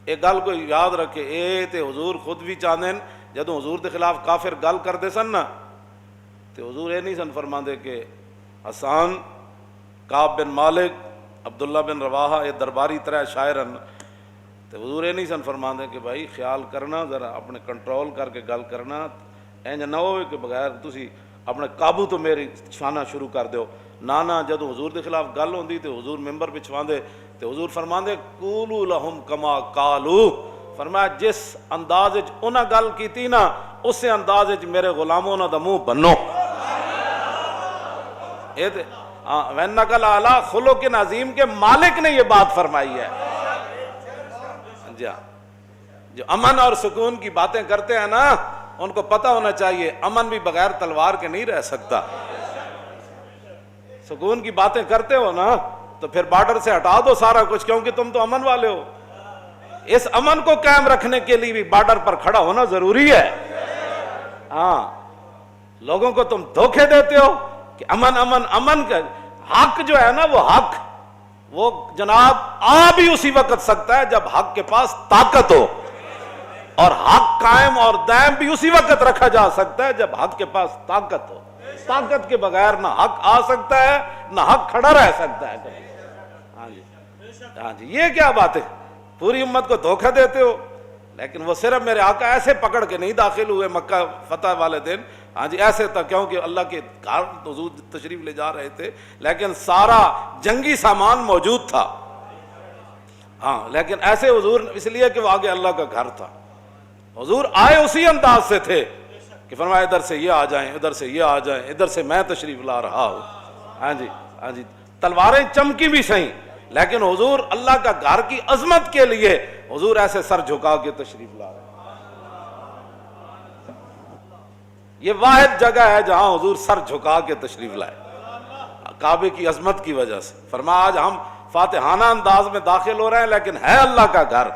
ایک گل کو یاد رکھے، اے تے حضور خود بھی چاہتے ہیں جدوں حضور دے خلاف کافر گل کرتے سن نا تے حضور یہ نہیں سن فرماندے کہ حسان، کعب بن مالک، عبداللہ بن رواحہ، یہ درباری طرح شاعرن، تے حضور یہ نہیں سن فرماندے کہ بھائی خیال کرنا، ذرا اپنے کنٹرول کر کے گل کرنا، اینج نہ ہوئے کہ بغیر تسی اپنے قابو تو میری چھانا شروع کر دیو۔ نانا جدوں حضور دے خلاف گل ہوندی تے حضور ممبر بچھواندے تے حضور فرماندے قولوا لہم کما قالوا، فرمایا جس انداز وچ انہاں گل کیتی نا اسی انداز وچ میرے غلاموں انہاں دا منہ بنو۔ اے تے وَإِنَّكَ لَعَلَىٰ خُلُقٍ عظیم کے مالک نے یہ بات فرمائی ہے۔ جی ہاں، جو امن اور سکون کی باتیں کرتے ہیں نا ان کو پتہ ہونا چاہیے امن بھی بغیر تلوار کے نہیں رہ سکتا۔ سکون کی باتیں کرتے ہو نا تو پھر بارڈر سے ہٹا دو سارا کچھ، کیونکہ تم تو امن والے ہو۔ اس امن کو قائم رکھنے کے لیے بھی بارڈر پر کھڑا ہونا ضروری ہے۔ ہاں، لوگوں کو تم دھوکے دیتے ہو کہ امن امن امن کا حق جو ہے نا، وہ حق وہ جناب آ بھی اسی وقت سکتا ہے جب حق کے پاس طاقت ہو، اور حق قائم اور دائم بھی اسی وقت رکھا جا سکتا ہے جب حق کے پاس طاقت ہو۔ طاقت کے بغیر نہ حق آ سکتا ہے نہ حق کھڑا رہ سکتا ہے کبھی۔ ہاں جی، ہاں جی، یہ کیا بات ہے، پوری امت کو دھوکہ دیتے ہو۔ لیکن وہ صرف میرے آقا ایسے پکڑ کے نہیں داخل ہوئے مکہ فتح والے دن، ہاں جی ایسے تھا، کیونکہ اللہ کے گھر حضور تشریف لے جا رہے تھے، لیکن سارا جنگی سامان موجود تھا۔ ہاں، لیکن ایسے حضور اس لیے کہ وہ آگے اللہ کا گھر تھا۔ حضور آئے اسی انداز سے تھے کہ فرمایا ادھر سے یہ آ جائیں، ادھر سے یہ آ جائیں، ادھر سے میں تشریف لا رہا ہوں۔ ہاں جی، ہاں جی، تلواریں چمکی بھی صحیح، لیکن حضور اللہ کا گھر کی عظمت کے لیے حضور ایسے سر جھکا کے تشریف لا رہے ہیں۔ یہ واحد جگہ ہے جہاں حضور سر جھکا کے تشریف لائے کعبے کی عظمت کی وجہ سے۔ فرمایا آج ہم فاتحانہ انداز میں داخل ہو رہے ہیں لیکن ہے اللہ کا گھر۔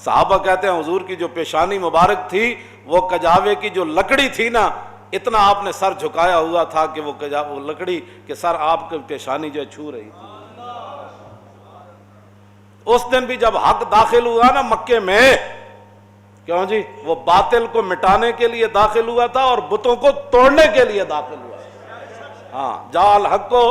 صحابہ کہتے ہیں حضور کی جو پیشانی مبارک تھی وہ کجاوے کی جو لکڑی تھی نا، اتنا آپ نے سر جھکایا ہوا تھا کہ وہ لکڑی کے سر آپ کی پیشانی جو چھو رہی تھی۔ اس دن بھی جب حق داخل ہوا نا مکے میں، کیوں جی، وہ باطل کو مٹانے کے لیے داخل ہوا تھا اور بتوں کو توڑنے کے لیے داخل ہوا۔ ہاں، جال حق کو،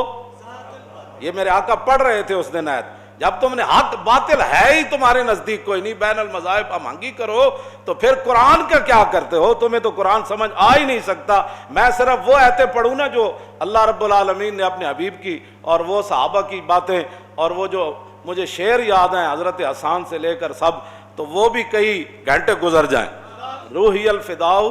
یہ میرے آقا پڑھ رہے تھے اس دن آیت، جب تم نے حق باطل ہے ہی تمہارے نزدیک کوئی نہیں، بین المذاہب ہمانگی کرو تو پھر قرآن کا کیا کرتے ہو؟ تمہیں تو قرآن سمجھ آ ہی نہیں سکتا۔ میں صرف وہ آیتیں پڑھوں نا جو اللہ رب العالمین نے اپنے حبیب کی اور وہ صحابہ کی باتیں، اور وہ جو مجھے شعر یاد ہیں حضرت حسان سے لے کر سب، تو وہ بھی کئی گھنٹے گزر جائیں۔ روحی الفداء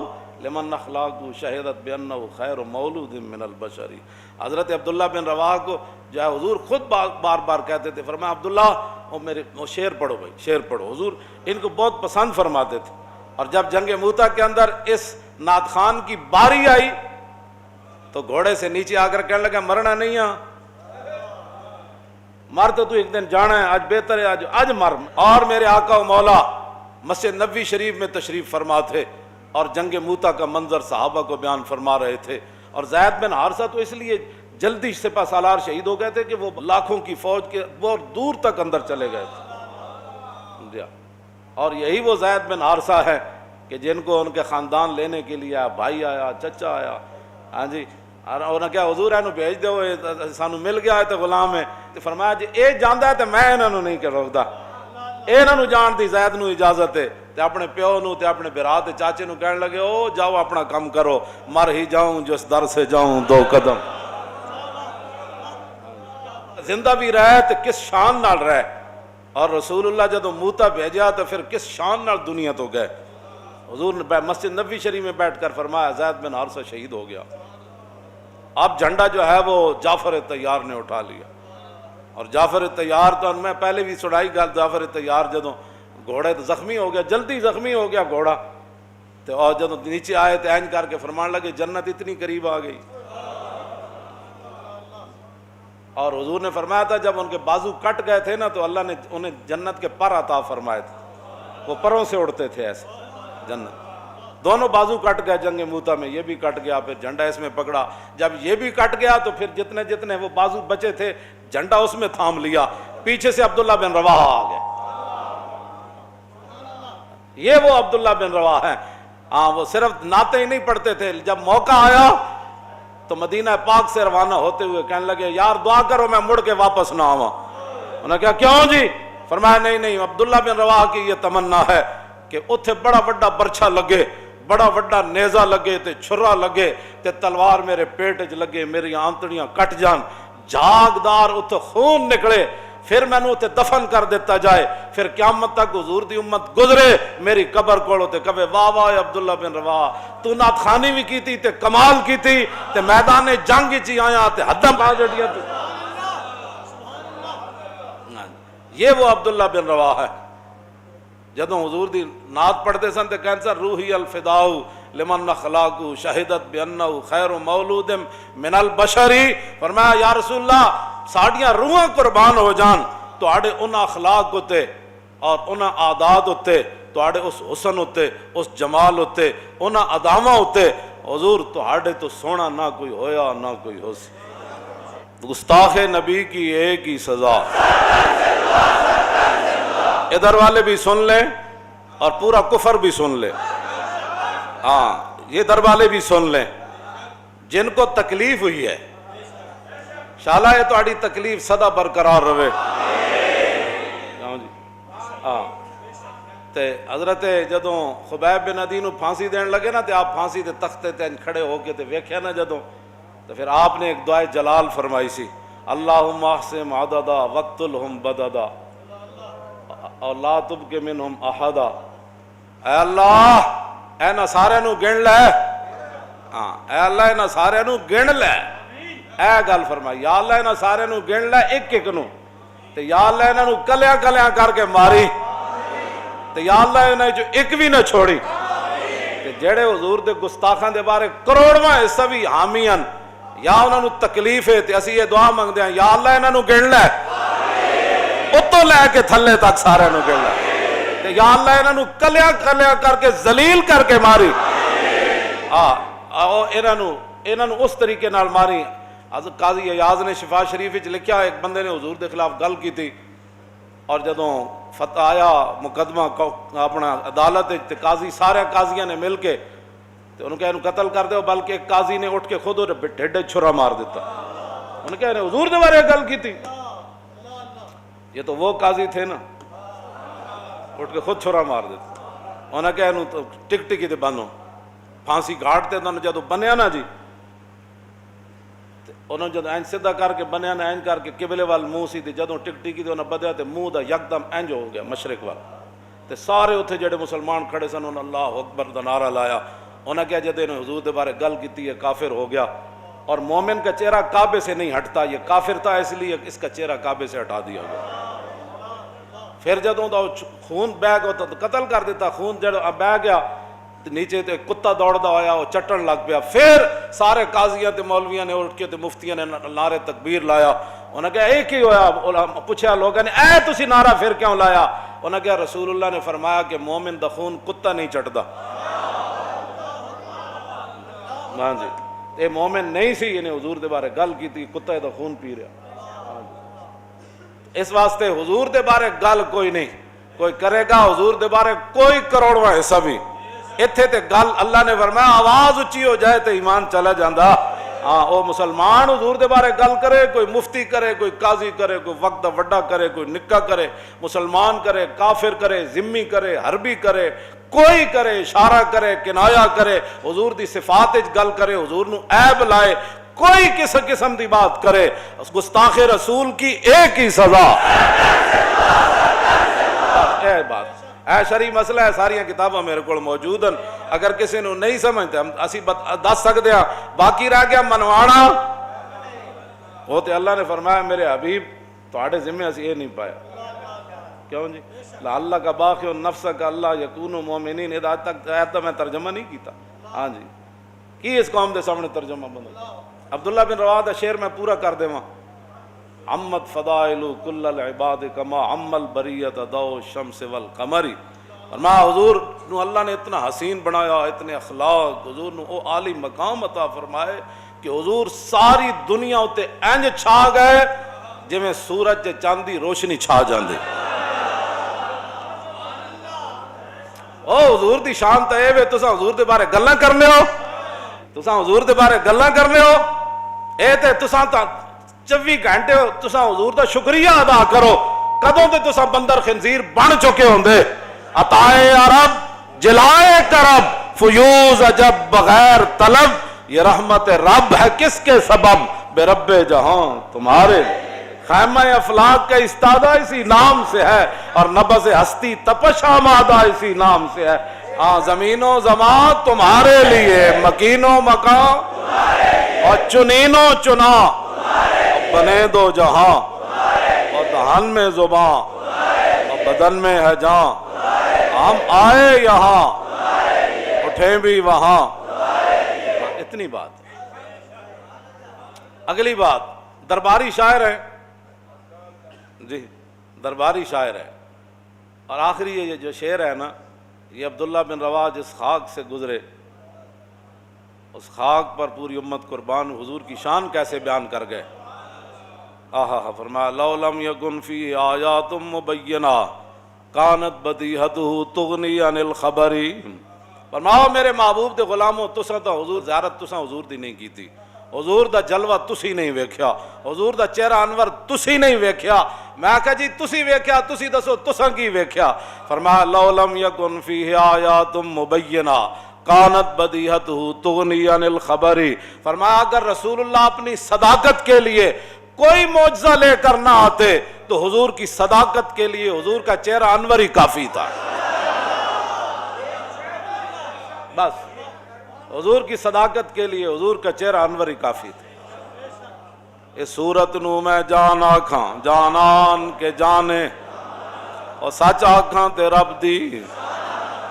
لمن اخلاق شہدت بانہ خیر مولود من البشری۔ حضرت عبداللہ بن رواحہ کو جو ہے حضور خود بار بار کہتے تھے، فرمایا عبداللہ میرے شعر پڑھو بھائی، شعر پڑھو۔ حضور ان کو بہت پسند فرماتے تھے۔ اور جب جنگ موتا کے اندر اس نعت خان کی باری آئی تو گھوڑے سے نیچے آ کر کہنے لگا مرنا نہیں ہے، مر تو ایک دن جانا ہے، آج بہتر ہے آج مر۔ اور میرے آقا و مولا مسجد نبوی شریف میں تشریف فرما تھے اور جنگ موتا کا منظر صحابہ کو بیان فرما رہے تھے۔ اور زید بن حارثہ تو اس لیے جلدی سپہ سالار شہید ہو گئے تھے کہ وہ لاکھوں کی فوج کے بہت دور تک اندر چلے گئے تھے۔ اور یہی وہ زید بن حارثہ ہے کہ جن کو ان کے خاندان لینے کے لیے بھائی آیا، چچا آیا، ہاں جی، اور انہوں نے کیا حضور اینو بھیج دو، سانو مل گیا ہے تو غلام ہے۔ تو فرمایا جی اے جاندا ہے تو میں انہوں نہیں کہ روکدا، انہوں جان دی زید نو اجازت ہے۔ تے اپنے پیو نو تے اپنے برا تے چاچے نو کہنے لگے او جاؤ اپنا کام کرو، مر ہی جاؤں جس در سے جاؤں دو قدم۔ زندہ بھی رہے تو کس شان نال رہے، اور رسول اللہ جدو موتا بھیجا تو پھر کس شان نال دنیا تو گئے۔ حضور نے مسجد نبوی شریف میں بیٹھ کر فرمایا زید بن حارثہ شہید ہو گیا۔ اب جھنڈا جو ہے وہ جعفر طیار نے اٹھا لیا، اور جعفر طیار تو میں پہلے بھی سنائی گل، جعفر طیار جدو گھوڑے تو زخمی ہو گیا، جلدی زخمی ہو گیا گھوڑا، تو اور جدو نیچے آئے تو اینج کر کے فرمان لگے جنت اتنی قریب آ گئی۔ اور حضور نے فرمایا تھا جب ان کے بازو کٹ گئے تھے نا تو اللہ نے انہیں جنت کے پر عطا فرمائے تھے، وہ پروں سے اڑتے تھے ایسے جنت۔ دونوں بازو کٹ گئے جنگ موتا میں، یہ بھی کٹ گیا، پھر جھنڈا اس میں پکڑا، جب یہ بھی کٹ گیا تو پھر جتنے جتنے وہ بازو بچے تھے جھنڈا اس میں تھام لیا، پیچھے سے عبداللہ بن رواحہ آ گئے۔ یہ وہ عبداللہ بن رواح ہیں. ہاں وہ صرف نعتیں ہی نہیں پڑھتے تھے, جب موقع آیا تو مدینہ پاک سے روانہ ہوتے ہوئے کہنے لگے یار دعا کرو میں مڑ کے واپس نہ آواں. انہوں نے کہا کیوں جی؟ فرمایا نہیں عبداللہ بن رواح کی یہ تمنا ہے کہ اتھے بڑا بڑا برچھا لگے, بڑا بڑا نیزہ لگے تے چھرا لگے تے تلوار میرے پیٹ چ لگے, میری آنتڑیاں کٹ جان, جاگدار اتھے خون نکلے, پھر میں نے اتھے دفن کر دیتا جائے, پھر قیامت تک حضور دی امت گزرے میری قبر کولو تے کہے واہ واہ عبداللہ بن رواح تو نعت خوانی بھی کی تھی تے کمال کی تھی تے میدان جنگ چی آیا تے حداں پا جڑیاں تے. یہ وہ عبداللہ بن رواح ہے. جدوں حضور دی نعت پڑھتے سن تے کہن سن روحی الفداء لمن اخلاقو شہدت بانہ خیر مولود من البشری. فرمایا یا رسول اللہ ساڑیاں روحاں قربان ہو جان تواڈے انہاں اخلاق ہوتے اور انہاں عادات ہوتے, تواڈے اس حسن ہوتے, اس جمال ہوتے, انہاں اداواں ہوتے. حضور تواڈے تو سونا نہ کوئی ہویا نہ کوئی ہو سی. گستاخ نبی کی ایک ہی سزا. ادھر والے بھی سن لیں اور پورا کفر بھی سن لیں. ہاں یہ ادھر والے بھی سن لیں جن کو تکلیف ہوئی ہے, شالا یہ تہاڈی تکلیف سدا برقرار رہے. ہاں تے حضرت جدوں خبیب بن عدی نو پھانسی دین لگے نا تے آپ پھانسی دے تختے تے کھڑے ہو کے تے ویکھیا نا جدوں, تو پھر آپ نے ایک دعائے جلال فرمائی سی, اللہم احسم عددا وقتلہم بددا اور لا تبق منہم احدا. اے اللہ اینا سارے نو گن لے, ہاں اے اللہ اینا سارے نو گن لے. اے گل فرمائی یا اللہ اینا سارے نو گن لے ایک ایک نو, تے یا اللہ اینا نو کلیاں کلیاں کر کے ماری, تے یا اللہ اینا جو ایک بھی نہ چھوڑی. تے جڑے حضور دے گستاخاں دے بارے کروڑواں حصہ بھی حامیاں یا انہاں نو تکلیف ہے تے اسی یہ دعا منگدے ہیں یا اللہ انہاں نو گن لے, اتوں لے کے تھلے تک سارے نو گن لے, تے یا اللہ انہاں نو کلیاں کلیاں کر کے ذلیل کر کے ماری. انہاں نو اس طریقے نال ماری. حضرت قاضی ایاز نے شفا شریف وچ لکھیا ایک بندے نے حضور دے خلاف گل کی تھی, اور جدوں فتح آیا مقدمہ اپنا عدالت تے قاضی سارے قاضیاں نے مل کے تے انہوں کہا قتل کر دو, بلکہ ایک قاضی نے اٹھ کے خود ڈھڈ چھرا مار دیتا. انہوں کہا حضور دے بارے گل کی تھی. یہ تو وہ قاضی تھے نا, اٹھ کے خود چھرا مار دیتا. انہوں نے کہا ٹک ٹکی تے بنو پھانسی گھاٹ تے جدوں بنیا نا جی, انہوں جدو اینج سدھا کر کے بنیا نا اینج کر کے قبلے وال منہ سی تے جدوں ٹک ٹکی تے انہوں بدیا تے منہ دا یکدم اینج ہو گیا مشرق وال. تے سارے اتھے جڑے مسلمان کھڑے سن انہوں اللہ اکبر دا نعرہ لایا. انہوں نے کہا جدے نے حضور دے بارے گل کیتی ہے کافر ہو گیا, اور مومن کا چہرہ کعبے سے نہیں ہٹتا, یہ کافر تھا اس لیے اس کا چہرہ کعبے سے ہٹا دیا گیا. پھر جدوں دا خون بہ گیا تو قتل کر دیتا. خون جب بہ گیا نیچے تے کتا دوڑدا ہویا وہ چٹن لگ پیا. پھر سارے قاضیاں تے مولویاں نے اٹھ کے تے مفتیاں نے نعرے تکبیر لایا. انہوں نے کہا ایک ہی ہویا. پوچھا لوگوں نے اے تسی نعرہ پھر کیوں لایا؟ انہوں نے کہا رسول اللہ نے فرمایا کہ مومن دا خون کتا نہیں چٹدا. ہاں جی اے مومن نہیں سی, انہیں حضور دے بارے گل کی تھی, کتا دا خون پی رہا. اس واسطے حضور دے بارے گل کوئی نہیں کوئی کرے گا, حضور دے بارے کوئی کروڑواں حصہ بھی اتھے تے گل اللہ نے فرمایا آواز اچھی ہو جائے تے ایمان چلا جاندہ. ہاں او مسلمان حضور دے بارے گل کرے, کوئی مفتی کرے, کوئی قاضی کرے, کوئی وقت وڈا کرے, کوئی نکا کرے, مسلمان کرے, کافر کرے, ذمی کرے, حربی کرے, کوئی کرے, اشارہ کرے, کنایا کرے, حضور دی صفات وچ گل کرے, حضور نو عیب لائے, کوئی کس قسم دی بات کرے, گستاخ رسول کی ایک ہی سزا. اے بات اے شرعی مسئلہ ہے, ساری کتاباں میرے کو موجود ہیں, اگر کسی نے نہیں سمجھتے ہم اسی دس سکتے ہیں. باقی رہ گیا منوانا, وہ تے اللہ نے فرمایا میرے حبیب تواڈے ذمہ اسی یہ نہیں پایا. کیوں جی؟ اللہ کا باقی نفس کا اللہ یکونو مومنین, آج تک آیت میں ترجمہ نہیں کیتا. ہاں جی کی اس قوم دے سامنے ترجمہ بندہ. عبداللہ بن رواح دا شعر میں پورا کر دے وہاں, عمت فضائل کل العباد کما عم البریت ضوء الشمس والقمر. فرمایا حضور نو اللہ نے اتنا حسین بنایا, اتنے اخلاق, حضور نو او عالی مقام عطا فرمائے کہ حضور ساری دنیا اتے انج چھا گئے جویں سورج تے چاند دی روشنی چھا جاندے. او حضور دی شان تے اے وے تساں حضور دے بارے گلاں کرنے ہو، تساں حضور دے بارے گلاں کرنے ہو، اے تے تساں تا 24 گھنٹے تساں حضور دا شکریہ ادا کرو، کدوں تے تساں بندر خنزیر بن چکے ہوندے۔ عطائے عرب جلائے کرب فیوز عجب بغیر طلب، یہ رحمت رب ہے کس کے سبب، بے رب جہاں تمہارے۔ خیمہ افلاک کا استادہ اسی نام سے ہے، اور نبض ہستی تپش آمادہ اسی نام سے ہے۔ ہاں زمین و زمان تمہارے لیے، مکین و مکان اور چنین و چنا، بنے دو جہاں اور دہن میں زباں اور بدن میں ہے جاں، ہم آئے یہاں اٹھیں بھی وہاں۔ اتنی بات۔ اگلی بات، درباری شاعر ہے جی، درباری شاعر ہے، اور آخری یہ جو شعر ہے نا، یہ عبداللہ بن رواح جس خاک سے گزرے، اس خاک پر پوری امت قربان، حضور کی شان کیسے بیان کر گئے۔ آہا، فرمایا لو لم یکن فی آیات مبینہ کانت بدیہتہ تغنی عن الخبر۔ فرماؤ میرے محبوب دے غلاموں، تساں تا حضور زیارت تساں حضور دی نہیں کیتی، حضور دا جلوہ تسی نہیں ویکھیا، حضور دا چہرہ انور تسی نہیں ویکھیا۔ میں کہا جی تسی ویکھیا، تسی دسو تساں کی ویکھیا۔ فرمایا لو لم یکن فیہ آیات مبینہ کانت بدیہتہ تغنی عن الخبر۔ فرمایا اگر رسول اللہ اپنی صداقت کے لیے کوئی معجزہ لے کر نہ آتے تو حضور کی صداقت کے لیے حضور کا چہرہ انور ہی کافی تھا۔ بس حضور کی صداقت کے لیے حضور کا چہرہ انور ہی کافی تھا۔ اس صورت نو میں جان آکھاں جانان کے جانے، اور سچ آکھاں تے رب دی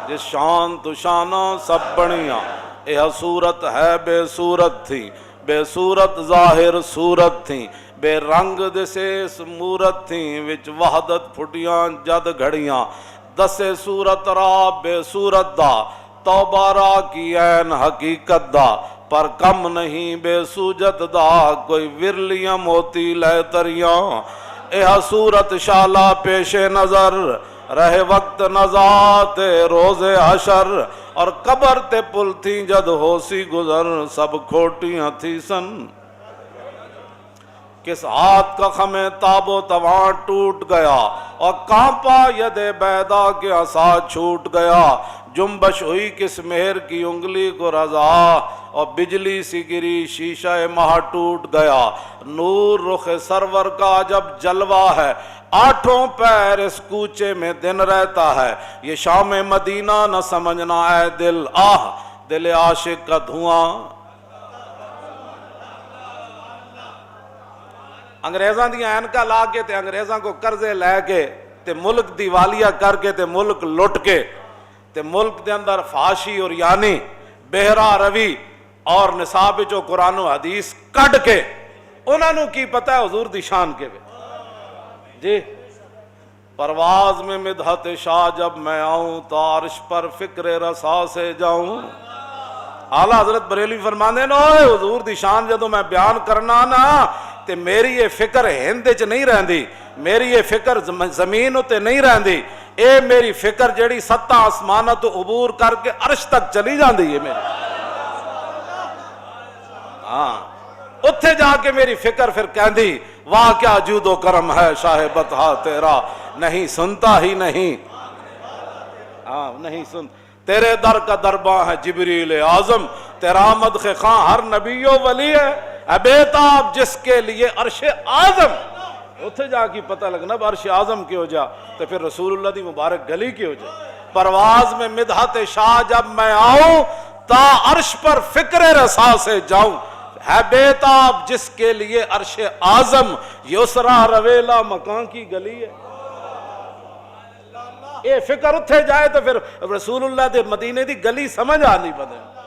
جس شان تو شاناں سب بنیاں، یہ صورت ہے بے صورت تھی، بے صورت ظاہر صورت تھی، بے رنگ دسے مورت تھی، وچ وحدت پھٹیاں جد گھڑیاں، دسے صورت را بے صورت دا، توبہ را کی عین حقیقت دا، پر کم نہیں بے سوجت دا، کوئی ورلیاں موتی لے تریاں، یہ صورت شالا پیش نظر، رہے وقت نزات روز حشر، اور قبر تے پل تھی جد ہو سی گزر، سب کھوٹیاں تھی سن، کس ہاتھ کا خمِ تاب و تواں ٹوٹ گیا، اور کانپا ید بیدا کے عصا چھوٹ گیا، جنبش ہوئی کس مہر کی انگلی کو رضا، اور بجلی سی گری شیشہ ماہ ٹوٹ گیا، نور رخ سرور کا جب جلوہ ہے، آٹھوں پیر اس کوچے میں دن رہتا ہے، یہ شام مدینہ نہ سمجھنا اے دل، آہ دل عاشق کا دھواں۔ انگریزاں دیاں اینکا لا کے تے انگریزاں کو قرضے لے کے تے ملک دیوالیہ کر کے تے ملک لٹ کے تے ملک دے اندر فحاشی اور یعنی بہرا روی اور نصاب جو قرآن و حدیث کڈ کے، انہاں نو کی پتہ ہے حضور دی شان کے وے جی۔ پرواز میں مدحت شاہ جب میں آؤں تو عرش پر فکر رسا سے جاؤں۔ اعلیٰ حضرت بریلوی فرماندے نا حضور دی شان جدوں میں بیان کرنا نا تے میری یہ فکر ہند وچ نہیں رہندی، میری یہ فکر زمین تے نہیں رہندی، اے میری فکر جڑی ستاں آسماناں تو عبور کر کے عرش تک چلی جاندی ہے میری۔ ہاں اتھے جا کے میری فکر پھر کہندی واہ کیا جود و کرم ہے شاہ بطحا تیرا، نہیں سنتا ہی نہیں، ہاں نہیں سن، تیرے در کا درباں ہے جبریل اعظم، تیرا مدخ خاں ہر نبی و ولی ہے، اے بیتاب جس کے لیے عرش اعظم، اتھے جا کی پتہ لگنا عرش اعظم کی ہو جا تو پھر رسول اللہ دی مبارک گلی کی ہو جا۔ پرواز میں مدحت شاہ جب میں آؤں تا عرش پر فکر رسا سے جاؤں، ہے بیتاب جس کے لیے عرش اعظم، یسرا رویلا مکان کی گلی ہے۔ یہ فکر اتھے جائے تو پھر رسول اللہ دے مدینے دی گلی سمجھ آنی پتہ